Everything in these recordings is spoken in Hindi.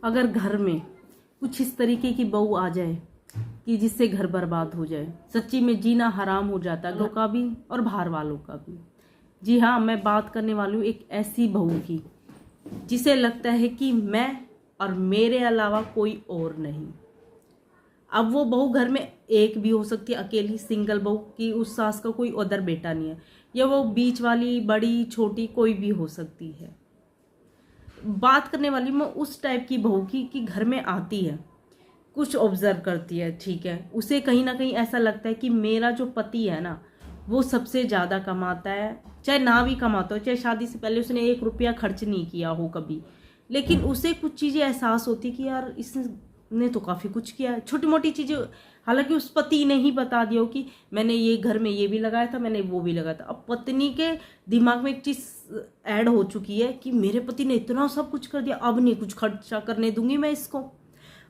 अगर घर में कुछ इस तरीके की बहू आ जाए कि जिससे घर बर्बाद हो जाए, सच्ची में जीना हराम हो जाता है, घरों का भी और बाहर वालों का भी। जी हाँ, मैं बात करने वाली हूँ एक ऐसी बहू की जिसे लगता है कि मैं और मेरे अलावा कोई और नहीं। अब वो बहू घर में एक भी हो सकती है, अकेली सिंगल बहू की उस सास का कोई अदर बेटा नहीं है, या वो बीच वाली, बड़ी, छोटी, कोई भी हो सकती है। बात करने वाली मैं उस टाइप की बहू की कि घर में आती है, कुछ ऑब्जर्व करती है, ठीक है, उसे कहीं ना कहीं ऐसा लगता है कि मेरा जो पति है ना वो सबसे ज़्यादा कमाता है, चाहे ना भी कमाता हो, चाहे शादी से पहले उसने 1 रुपया खर्च नहीं किया हो कभी, लेकिन उसे कुछ चीज़ें एहसास होती कि यार इसने तो काफ़ी कुछ किया है, छोटी मोटी चीज़ें। हालांकि उस पति ने ही बता दिया हो कि मैंने ये घर में ये भी लगाया था, मैंने वो भी लगाया था। अब पत्नी के दिमाग में एक चीज़ ऐड हो चुकी है कि मेरे पति ने इतना सब कुछ कर दिया, अब नहीं कुछ खर्चा करने दूंगी मैं इसको,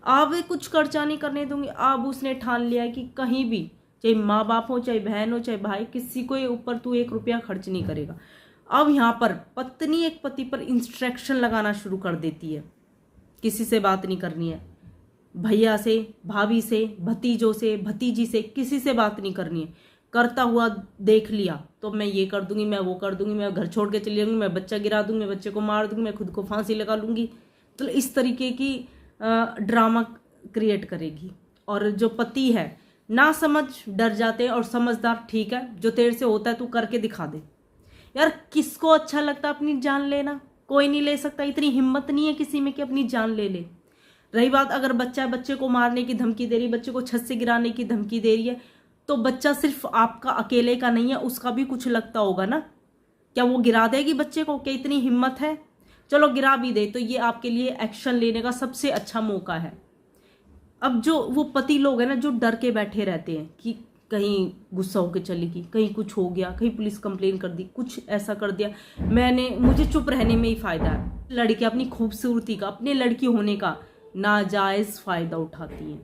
अब कुछ खर्चा नहीं करने दूंगी। अब उसने ठान लिया है कि कहीं भी, चाहे माँ बाप हो, चाहे बहन हो, चाहे भाई, किसी को ऊपर तू 1 रुपया खर्च नहीं करेगा। अब यहाँ पर पत्नी एक पति पर इंस्ट्रक्शन लगाना शुरू कर देती है, किसी से बात नहीं करनी है, भैया से, भाभी से, भतीजों से, भतीजी से, किसी से बात नहीं करनी है। करता हुआ देख लिया तो मैं ये कर दूंगी, मैं वो कर दूंगी, मैं घर छोड़ के चली जाऊंगी, मैं बच्चा गिरा दूंगी, मैं बच्चे को मार दूंगी, मैं खुद को फांसी लगा लूंगी। तो इस तरीके की ड्रामा क्रिएट करेगी। और जो पति है ना समझ डर जाते हैं, और समझदार ठीक है, जो तेरे से होता है तू करके दिखा दे। यार किसको अच्छा लगता है अपनी जान लेना? कोई नहीं ले सकता, इतनी हिम्मत नहीं है किसी में कि अपनी जान ले ले। रही बात अगर बच्चा बच्चे को मारने की धमकी दे रही है, बच्चे को छत से गिराने की धमकी दे रही है, तो बच्चा सिर्फ आपका अकेले का नहीं है, उसका भी कुछ लगता होगा ना। क्या वो गिरा देगी बच्चे को? क्या इतनी हिम्मत है? चलो गिरा भी दे तो ये आपके लिए एक्शन लेने का सबसे अच्छा मौका है। अब जो वो पति लोग हैं ना, जो डर के बैठे रहते हैं कि कहीं गुस्सा होकर चलेगी, कहीं कुछ हो गया, कहीं पुलिस कंप्लेन कर दी, कुछ ऐसा कर दिया, मुझे चुप रहने में ही फायदा है। लड़की अपनी खूबसूरती का, अपने लड़की होने का नाजायज फायदा उठाती है,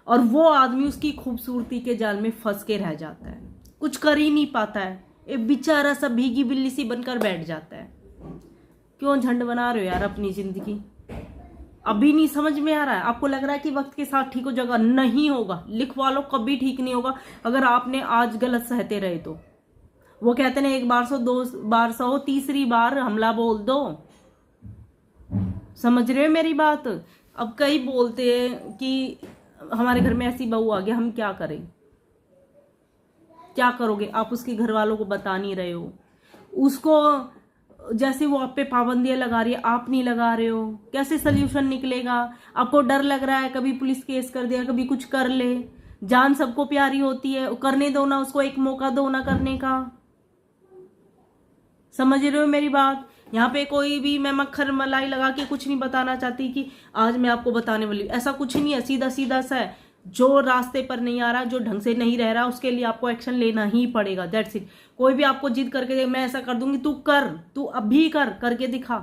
और वो आदमी उसकी खूबसूरती के जाल में फंस के रह जाता है, कुछ कर ही नहीं पाता है, एक बेचारा सा भीगी बिल्ली सी बनकर बैठ जाता है। क्यों झंड बना रहे हो यार अपनी जिंदगी? अभी नहीं समझ में आ रहा है? आपको लग रहा है कि वक्त के साथ ठीक हो जाएगा? नहीं होगा, लिखवा लो, कभी ठीक नहीं होगा। अगर आपने आज गलत सहते रहे तो वो कहते हैं 1 बार 100, 2 बार 100, तीसरी बार हमला बोल दो। समझ रहे हो मेरी बात? अब कई बोलते हैं कि हमारे घर में ऐसी बहू आ गया, हम क्या करें? क्या करोगे? आप उसके घर वालों को बता नहीं रहे हो, उसको जैसे वो आप पे पाबंदियां लगा रही है आप नहीं लगा रहे हो, कैसे सल्यूशन निकलेगा? आपको डर लग रहा है कभी पुलिस केस कर दिया, कभी कुछ कर ले। जान सबको प्यारी होती है, करने दो ना, उसको एक मौका दो ना करने का। समझ रहे हो मेरी बात? यहाँ पे कोई भी मैं मक्खन मलाई लगा के कुछ नहीं बताना चाहती कि आज मैं आपको बताने वाली, ऐसा कुछ नहीं है। सीधा सीधा सा है, जो रास्ते पर नहीं आ रहा, जो ढंग से नहीं रह रहा, उसके लिए आपको एक्शन लेना ही पड़ेगा। That's it. कोई भी आपको जिद करके दे मैं ऐसा कर दूंगी, तू कर, तू अभी करके दिखा।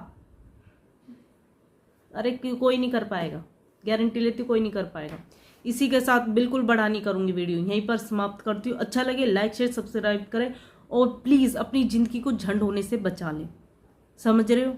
अरे कोई नहीं कर पाएगा, गारंटी लेती, कोई नहीं कर पाएगा। इसी के साथ बिल्कुल बड़ा नहीं करूंगी, वीडियो यहीं पर समाप्त करती हूँ। अच्छा लगे लाइक शेयर सब्सक्राइब करें, और प्लीज अपनी जिंदगी को झंड होने से बचा लें। समझ रहे हो?